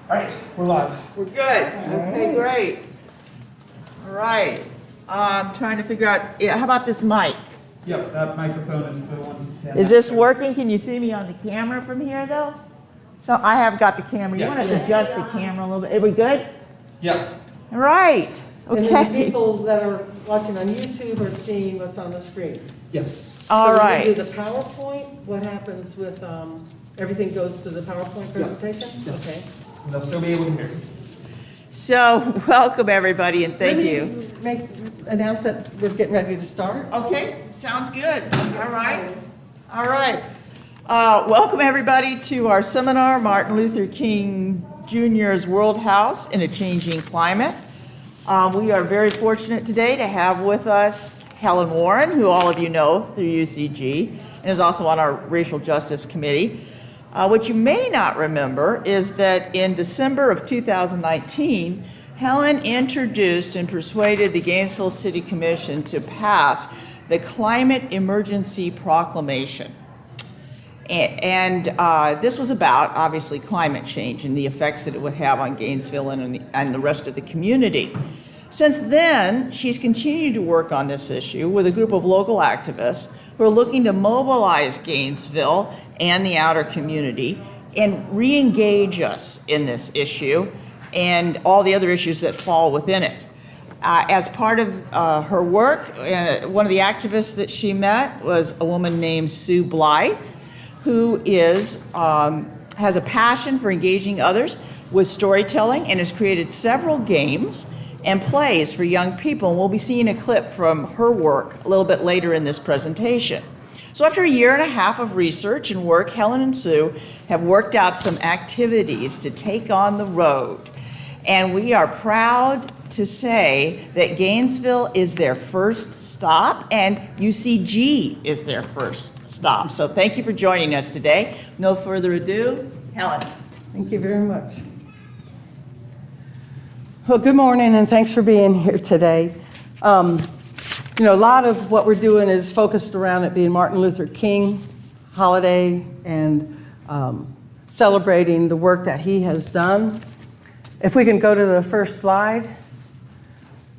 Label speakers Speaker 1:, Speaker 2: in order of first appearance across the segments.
Speaker 1: All right, we're live.
Speaker 2: We're good. Okay, great. All right. I'm trying to figure out, how about this mic?
Speaker 1: Yep, that microphone is the one to stand.
Speaker 2: Is this working? Can you see me on the camera from here, though? So I have got the camera. You
Speaker 1: Yes.
Speaker 2: want to adjust the camera a little bit? Are we good?
Speaker 1: Yep.
Speaker 2: All right.
Speaker 3: And then the
Speaker 2: Okay.
Speaker 3: people that are watching on YouTube are seeing what's on the screen.
Speaker 1: Yes.
Speaker 2: All
Speaker 3: So when
Speaker 2: right.
Speaker 3: we do the PowerPoint, what happens with, everything goes to the PowerPoint presentation?
Speaker 1: Yes.
Speaker 3: Okay.
Speaker 1: And they'll still be able to hear.
Speaker 2: So welcome, everybody, and thank you.
Speaker 3: Let me announce that we're getting ready to start.
Speaker 2: Okay, sounds good. All right. All right. Welcome, everybody, to our seminar, Martin Luther King Jr.'s World House in a Changing Climate. We are very fortunate today to have with us Helen Warren, who all of you know through UCG, and is also on our Racial Justice Committee. What you may not remember is that in December of 2019, Helen introduced and persuaded the Gainesville City Commission to pass the Climate Emergency Proclamation. And this was about, obviously, climate change and the effects that it would have on Gainesville and the rest of the community. Since then, she's continued to work on this issue with a group of local activists who are looking to mobilize Gainesville and the outer community and re-engage us in this issue and all the other issues that fall within it. As part of her work, one of the activists that she met was a woman named Sue Blythe, who has a passion for engaging others with storytelling and has created several games and plays for young people. And we'll be seeing a clip from her work a little bit later in this presentation. So after a year and a half of research and work, Helen and Sue have worked out some activities to take on the road. And we are proud to say that Gainesville is their first stop and UCG is their first stop. So thank you for joining us today. No further ado, Helen.
Speaker 3: Thank you very much. Well, good morning and thanks for being here today. A lot of what we're doing is focused around it being Martin Luther King holiday and celebrating the work that he has done. If we can go to the first slide,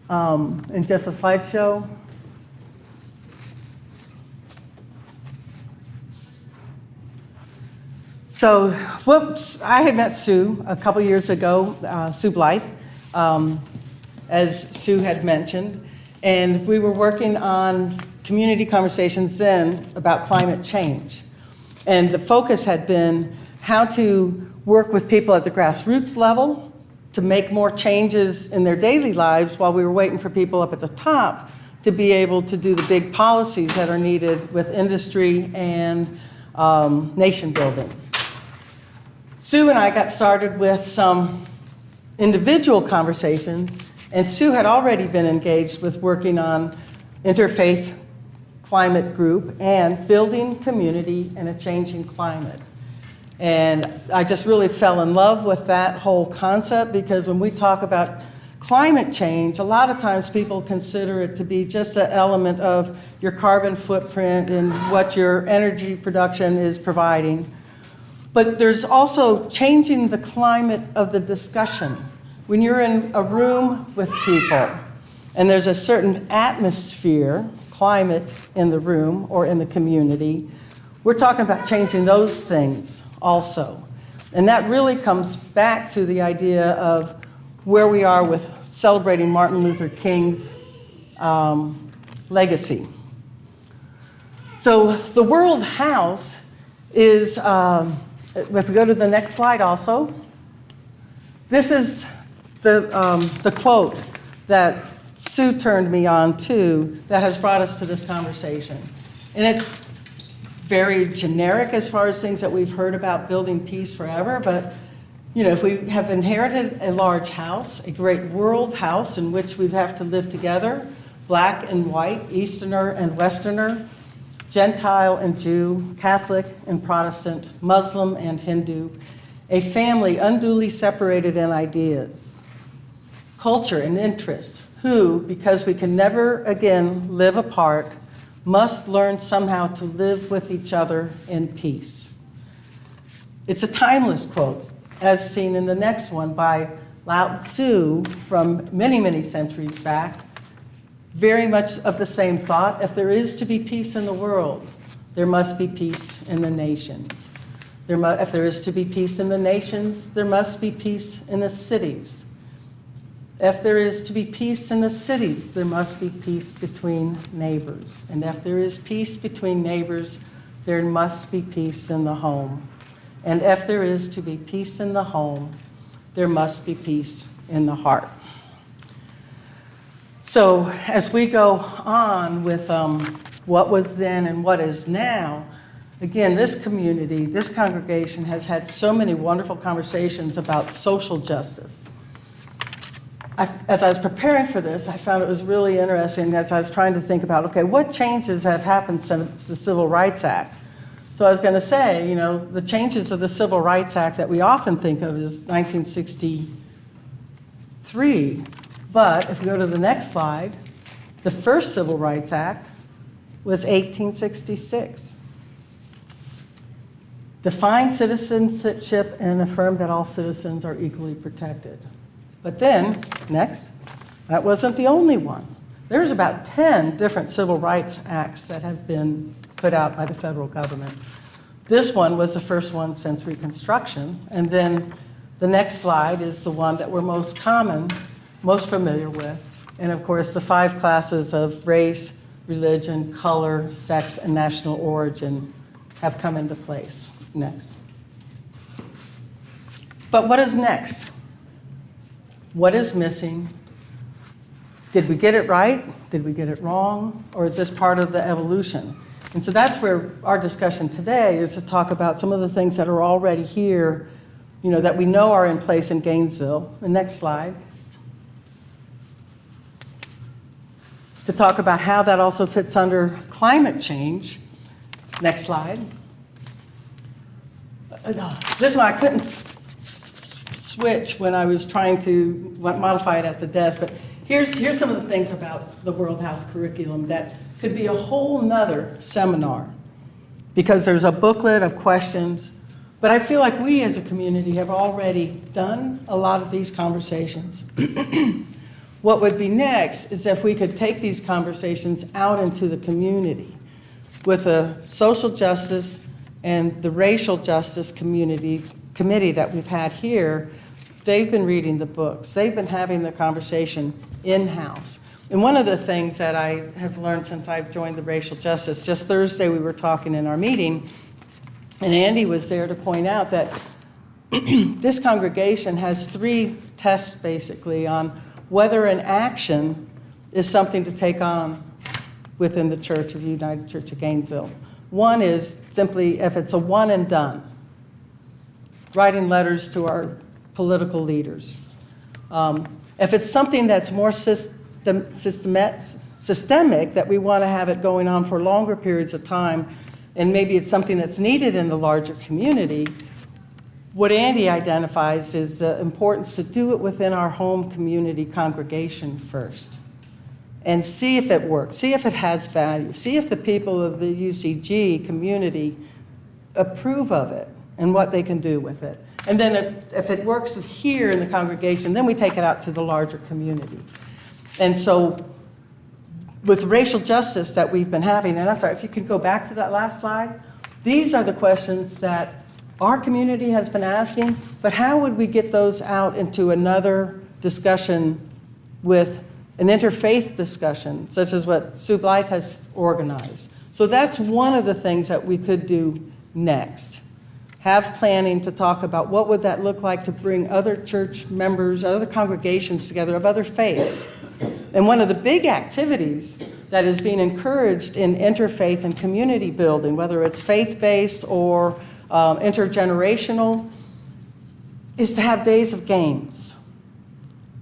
Speaker 3: and just a slideshow. So, I had met Sue a couple years ago, Sue Blythe, as Sue had mentioned, and we were working on community conversations then about climate change. And the focus had been how to work with people at the grassroots level to make more changes in their daily lives while we were waiting for people up at the top to be able to do the big policies that are needed with industry and nation building. Sue and I got started with some individual conversations, and Sue had already been engaged with working on interfaith climate group and building community in a changing climate. And I just really fell in love with that whole concept because when we talk about climate change, a lot of times people consider it to be just an element of your carbon footprint and what your energy production is providing. But there's also changing the climate of the discussion. When you're in a room with people and there's a certain atmosphere, climate in the room or in the community, we're talking about changing those things also. And that really comes back to the idea of where we are with celebrating Martin Luther King's legacy. So the World House is, if we go to the next slide also, this is the quote that Sue turned me on to that has brought us to this conversation. And it's very generic as far as things that we've heard about building peace forever, but if we have inherited a large house, a great world house in which we have to live together, black and white, Easterner and Westerner, Gentile and Jew, Catholic and Protestant, Muslim and Hindu, a family unduly separated in ideas, culture and interest, who, because we can never again live apart, must learn somehow to live with each other in peace. It's a timeless quote. as seen in the next one by Lao Tzu from many, many centuries back, very much of the same thought. If there is to be peace in the world, there must be peace in the nations. If there is to be peace in the nations, there must be peace in the cities. If there is to be peace in the cities, there must be peace between neighbors. And if there is peace between neighbors, there must be peace in the home. And if there is to be peace in the home, there must be peace in the heart. So as we go on with what was then and what is now, again, this community, this congregation has had so many wonderful conversations about social justice. As I was preparing for this, I found it was really interesting as I was trying to think about, okay, what changes have happened since the Civil Rights Act? So I was going to say, the changes of the Civil Rights Act that we often think of is 1963. But if we go to the next slide, the first Civil Rights Act was 1866. Defined citizenship and affirmed that all citizens are equally protected. But then, next, that wasn't the only one. There's about 10 different civil rights acts that have been put out by the federal government. This one was the first one since Reconstruction. And then the next slide is the one that we're most familiar with. And of course, the 5 classes of race, religion, color, sex, and national origin have come into place. Next. But what is next? What is missing? Did we get it right? Did we get it wrong? Or is this part of the evolution? And so that's where our discussion today is to talk about some of the things that are already here, that we know are in place in Gainesville. The next slide. To talk about how that also fits under climate change. Next slide. This one I couldn't switch when I was trying to modify it at the desk, but here's some of the things about the World House curriculum that could be a whole nother seminar, because there's a booklet of questions, but I feel like we as a community have already done a lot of these conversations. What would be next is if we could take these conversations out into the community with the social justice and the racial justice committee that we've had here. They've been reading the books. They've been having the conversation in-house. And one of the things that I have learned since I've joined the racial justice, just Thursday we were talking in our meeting, and Andy was there to point out that this congregation has 3 tests basically on whether an action is something to take on within the Church of United Church of Gainesville. One is simply if it's a one and done, writing letters to our political leaders. If it's something that's more systemic, that we want to have it going on for longer periods of time, and maybe it's something that's needed in the larger community, what Andy identifies is the importance to do it within our home community congregation first. And see if it works, see if it has value, see if the people of the UCG community approve of it and what they can do with it. And then if it works here in the congregation, then we take it out to the larger community. And so with racial justice that we've been having, and I'm sorry, if you could go back to that last slide, these are the questions that our community has been asking, but how would we get those out into another discussion with an interfaith discussion, such as what Sue Blythe has organized? So that's one of the things that we could do next. Have planning to talk about what would that look like to bring other church members, other congregations together of other faiths. And one of the big activities that is being encouraged in interfaith and community building, whether it's faith-based or intergenerational, is to have days of games.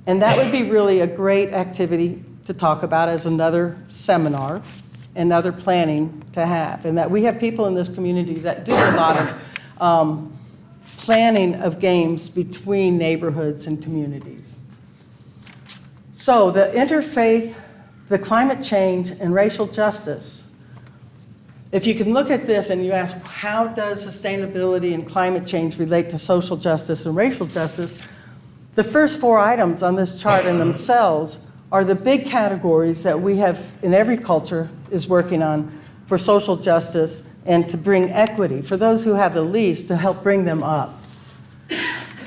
Speaker 3: And that would be really a great activity to talk about as another seminar, another planning to have. And that we have people in this community that do a lot of planning of games between neighborhoods and communities. So the interfaith, the climate change, and racial justice, if you can look at this and you ask, how does sustainability and climate change relate to social justice and racial justice? The first 4 items on this chart in themselves are the big categories that we have in every culture is working on for social justice and to bring equity, for those who have the least, to help bring them up.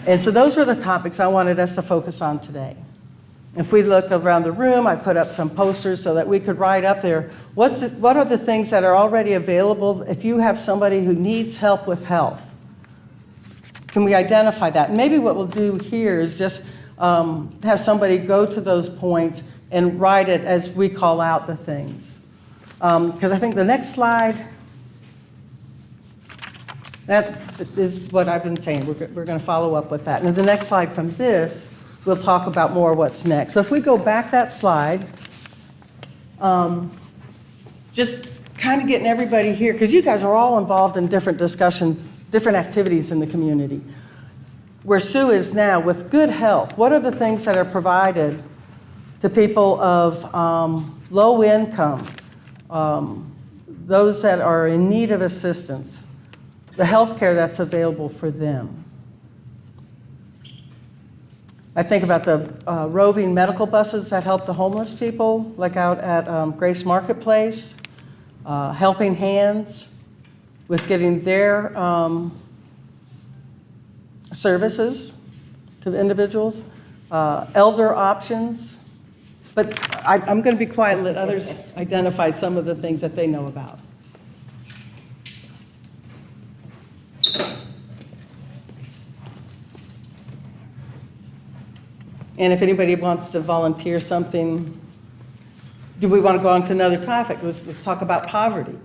Speaker 3: And so those were the topics I wanted us to focus on today. If we look around the room, I put up some posters so that we could write up there, what are the things that are already available if you have somebody who needs help with health? Can we identify that? And maybe what we'll do here is just have somebody go to those points and write it as we call out the things. Because I think the next slide, that is what I've been saying. We're going to follow up with that. And the next slide from this, we'll talk about more what's next. So if we go back that slide, just kind of getting everybody here, because you guys are all involved in different discussions, different activities in the community. Where Sue is now, with good health, what are the things that are provided to people of low income, those that are in need of assistance, the health care that's available for them? I think about the roving medical buses that help the homeless people, like out at Grace Marketplace, Helping Hands with getting their services to individuals, elder options. But I'm going to be quiet and let others identify some of the things that they know about. And if anybody wants to volunteer something, do we want to go on to another topic? Let's talk about poverty.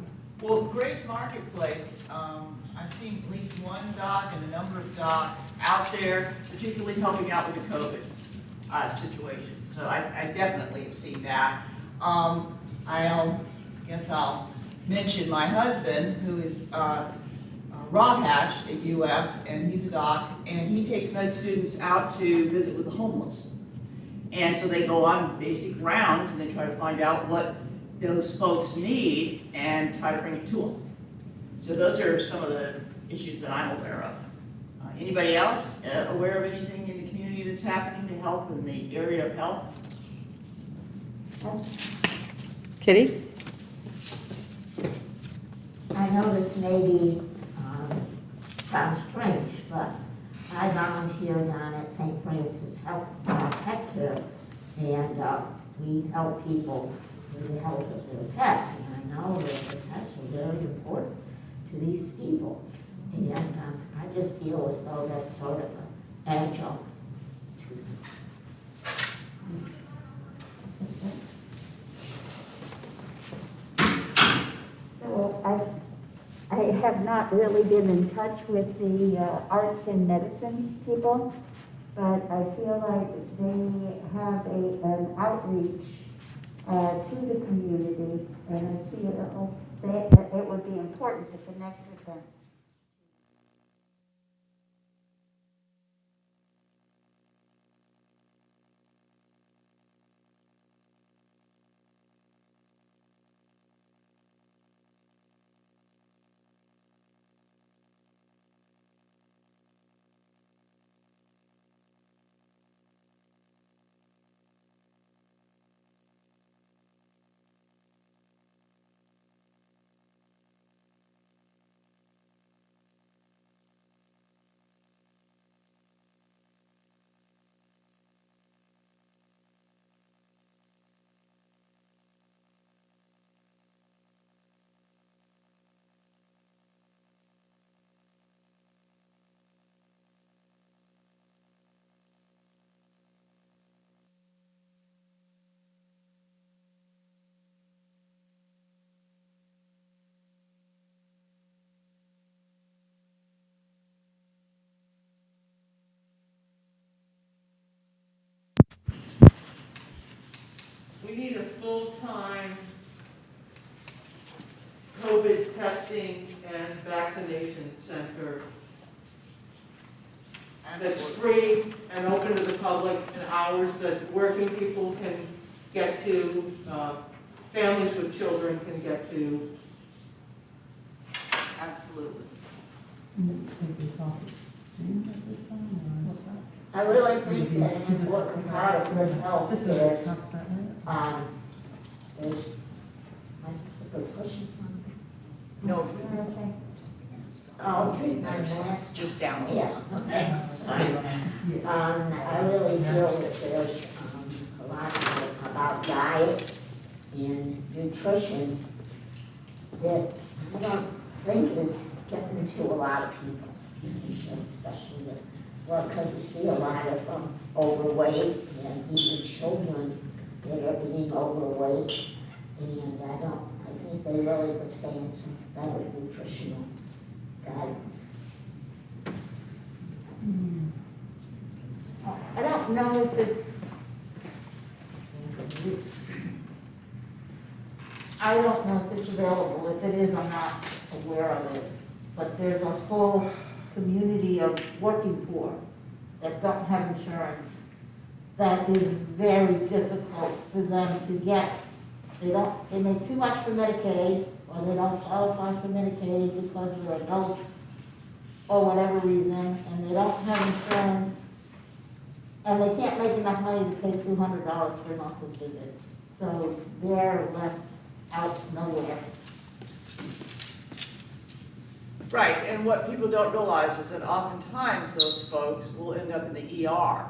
Speaker 2: Well, Grace Marketplace, I've seen at least one doc and a number of docs out there, particularly helping out with the COVID situation. So I definitely have seen that. I guess I'll mention my husband, who is Rob Hatch at UF, and he's a doc, and he takes med students out to visit with the homeless. And so they go on basic rounds and they try to find out what those folks need and try to bring it to them. So those are some of the issues that I'm aware of. Anybody else aware of anything in the community that's happening to help in the area of health?
Speaker 3: Kitty?
Speaker 4: I know this maybe sounds strange, but I volunteer down at St. Francis Health Pet Care, and we help people with the health of their pets. And I know that the pets are very important to these people. And I just feel as though that's sort of an adjunct to this.
Speaker 5: So I have not really been in touch with the arts and medicine people, but I feel like they have an outreach to the community, and I feel that it would be important to connect with them.
Speaker 2: We need a full-time COVID testing and vaccination center that's free and open to the public in hours that working people can get to, families with children can get to. Absolutely.
Speaker 4: I really think that an important part of good health is, is, am I supposed to be pushing something?
Speaker 2: No,
Speaker 4: Oh, okay, my mask.
Speaker 2: just down.
Speaker 4: Yeah, okay, sorry. I really feel that there's, a lot about diet and nutrition that I don't think is getting to a lot of people, especially the, well, because you see a lot of overweight and even children that are being overweight. And I think they really could stay in some better nutritional guidance. I don't know if it's, I don't know if it's available. If it is, I'm not aware of it. But there's a whole community of working poor that don't have insurance that is very difficult for them to get. They make too much for Medicaid, or they don't qualify for Medicaid because they're adults, or whatever reason, and they don't have insurance, and they can't make enough money to pay $200 for an office visit. So they're left out nowhere.
Speaker 2: Right, and what people don't realize is that oftentimes those folks will end up in the ER.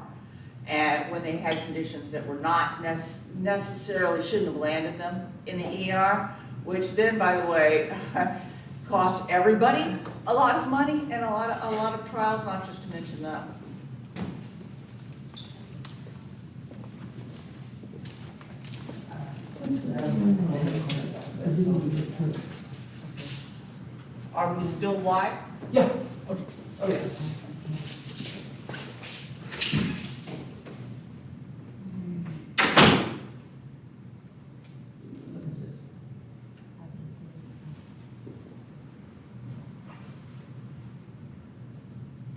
Speaker 2: And when they had conditions that were not necessarily, shouldn't have landed them in the ER, which then, by the way, costs everybody a lot of money and a lot of trials, not just to mention that. Are we still live?
Speaker 1: Yeah. Okay. Look at this.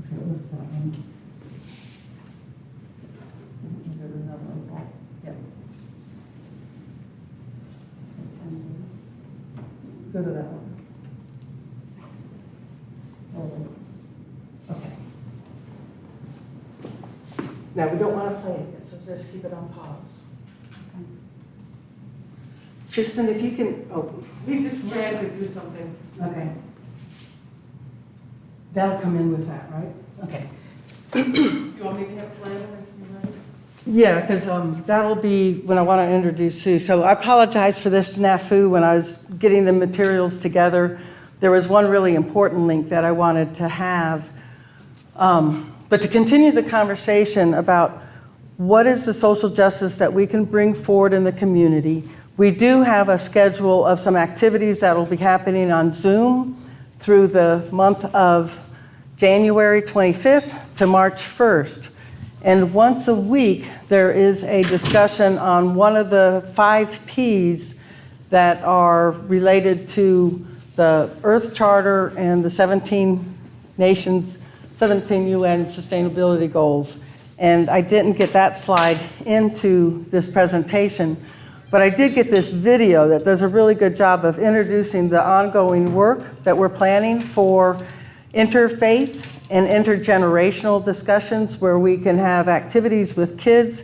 Speaker 1: Okay, what was that one? Is there another one? Yeah. Go to that one. Okay.
Speaker 6: Now, we don't want to play it, so just keep it on pause.
Speaker 3: Kristen, if you can, oh,
Speaker 6: We just ran to do something.
Speaker 3: okay. That'll come in with that, right? Okay.
Speaker 6: You want me to have play if you're ready?
Speaker 3: Yeah, because that'll be when I want to introduce Sue. So I apologize for this snafu when I was getting the materials together. There was one really important link that I wanted to have. But to continue the conversation about what is the social justice that we can bring forward in the community, we do have a schedule of some activities that will be happening on Zoom through the month of January 25th to March 1st. And once a week, there is a discussion on one of the 5 Ps that are related to the Earth Charter and the 17 UN sustainability goals. And I didn't get that slide into this presentation, but I did get this video that does a really good job of introducing the ongoing work that we're planning for interfaith and intergenerational discussions where we can have activities with kids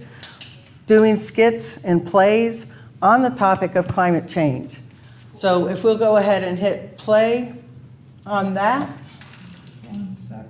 Speaker 3: doing skits and plays on the topic of climate change. So if we'll go ahead and hit play on that.
Speaker 1: One sec.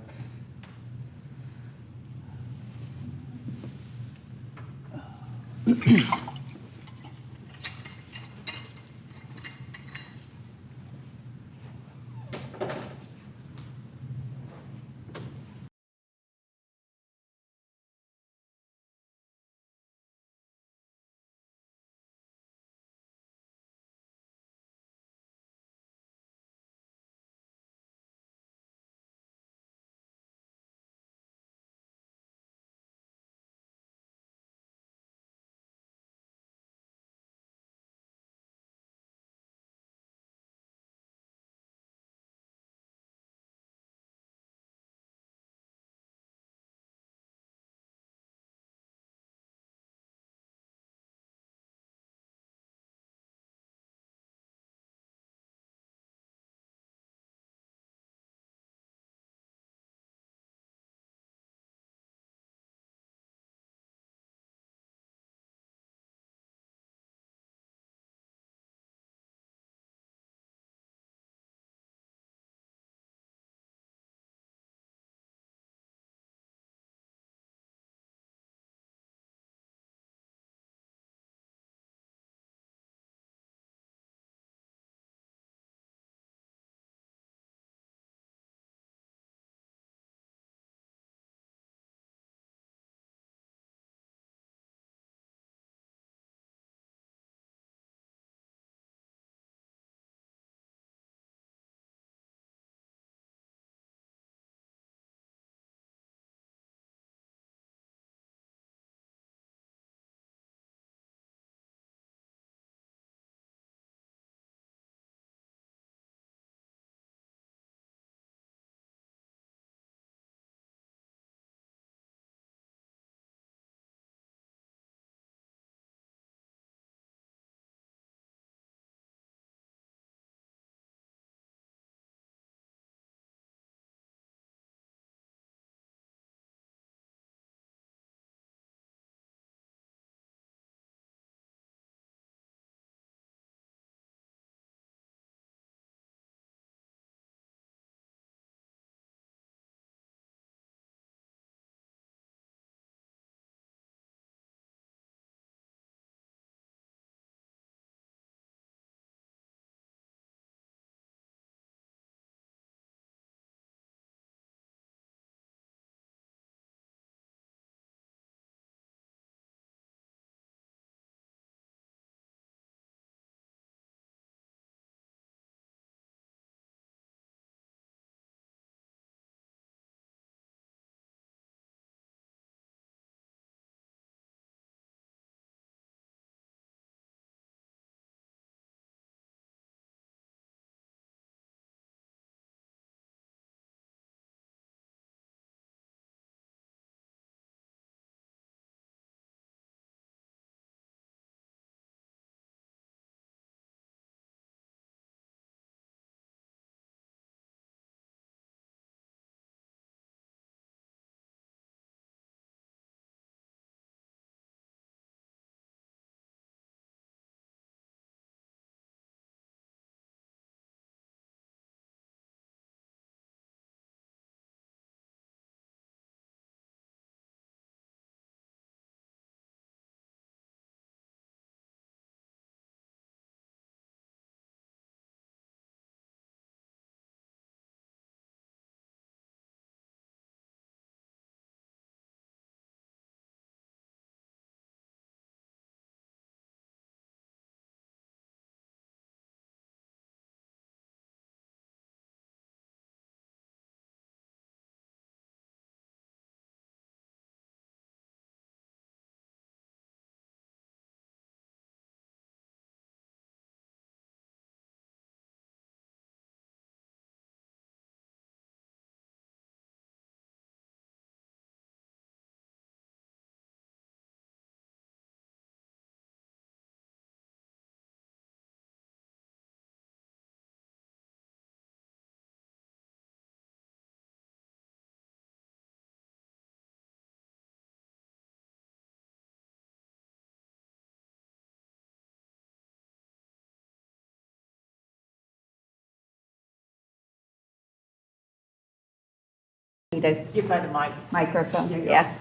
Speaker 5: the
Speaker 2: Get by the mic.
Speaker 5: microphone,
Speaker 2: There you go.
Speaker 5: yeah.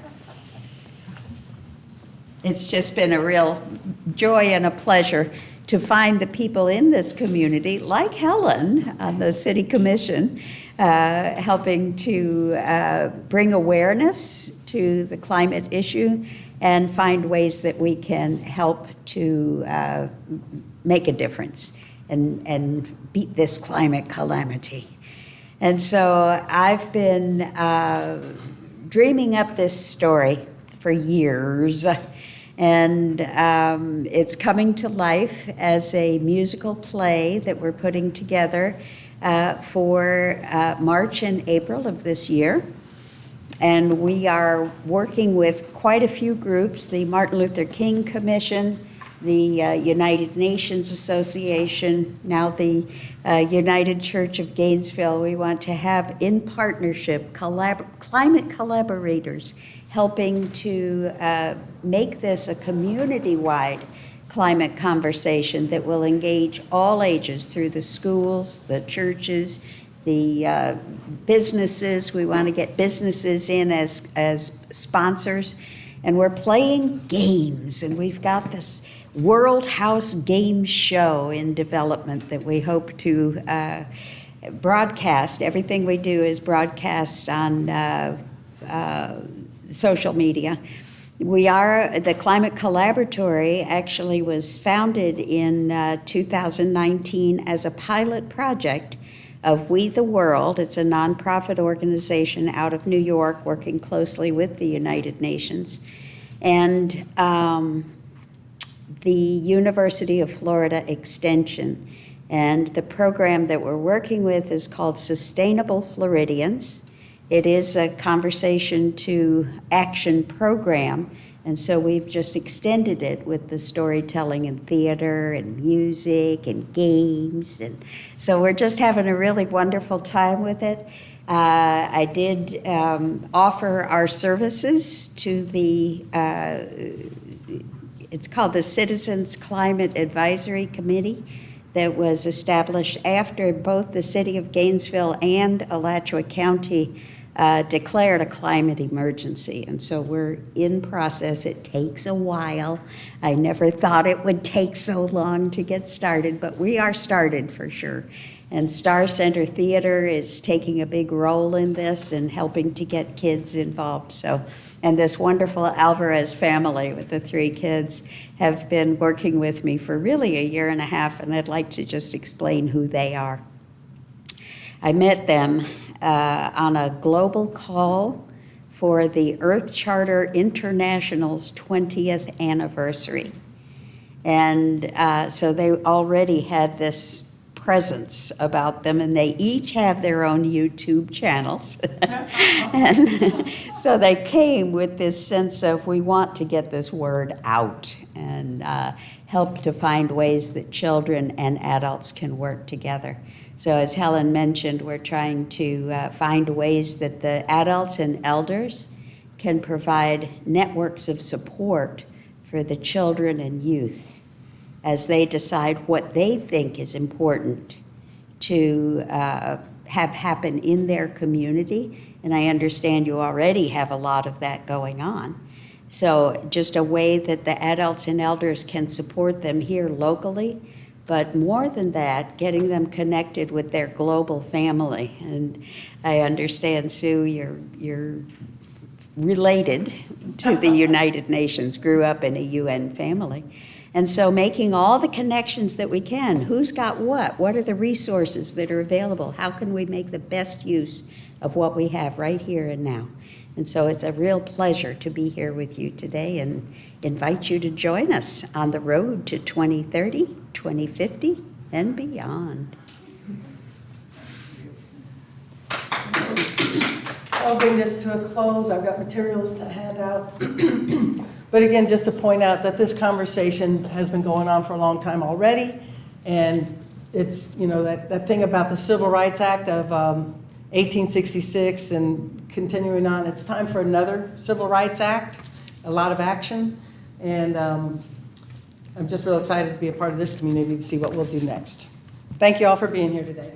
Speaker 5: It's just been a real joy and a pleasure to find the people in this community, like Helen on the city commission, helping to bring awareness to the climate issue and find ways that we can help to make a difference and beat this climate calamity. And so I've been dreaming up this story for years, and it's coming to life as a musical play that we're putting together for March and April of this year. And we are working with quite a few groups, the Martin Luther King Commission, the United Nations Association, now the United Church of Gainesville. We want to have in partnership climate collaborators helping to make this a community-wide climate conversation that will engage all ages through the schools, the churches, the businesses. We want to get businesses in as sponsors. And we're playing games, and we've got this World House Game Show in development that we hope to broadcast. Everything we do is broadcast on social media. We are, the Climate Collaboratory actually was founded in 2019 as a pilot project of We the World. It's a nonprofit organization out of New York working closely with the United Nations. And the University of Florida Extension. And the program that we're working with is called Sustainable Floridians. It is a conversation to action program, and so we've just extended it with the storytelling and theater and music and games. And so we're just having a really wonderful time with it. I did offer our services to the it's called the Citizens Climate Advisory Committee that was established after both the city of Gainesville and Alachua County declared a climate emergency. And so we're in process. It takes a while. I never thought it would take so long to get started, but we are started for sure. And Star Center Theater is taking a big role in this and helping to get kids involved. So, and this wonderful Alvarez family with the 3 kids have been working with me for really a year and a half, and I'd like to just explain who they are. I met them on a global call for the Earth Charter International's 20th anniversary. And so they already had this presence about them, and they each have their own YouTube channels. And so they came with this sense of, we want to get this word out and help to find ways that children and adults can work together. So as Helen mentioned, we're trying to find ways that the adults and elders can provide networks of support for the children and youth as they decide what they think is important to have happen in their community. And I understand you already have a lot of that going on. So just a way that the adults and elders can support them here locally, but more than that, getting them connected with their global family. And I understand, Sue, you're related to the United Nations, grew up in a UN family. And so making all the connections that we can. Who's got what? What are the resources that are available? How can we make the best use of what we have right here and now? And so it's a real pleasure to be here with you today and invite you to join us on the road to 2030, 2050, and beyond.
Speaker 3: I'll bring this to a close. I've got materials to hand out. But again, just to point out that this conversation has been going on for a long time already. And it's, you know, that thing about the Civil Rights Act of 1866 and continuing on. It's time for another Civil Rights Act, a lot of action. And I'm just real excited to be a part of this community to see what we'll do next. Thank you all for being here today.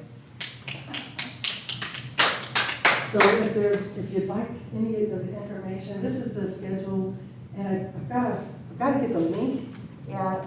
Speaker 3: So if you'd like any of the information, this is the schedule, and I've got to get the link.
Speaker 5: Yeah,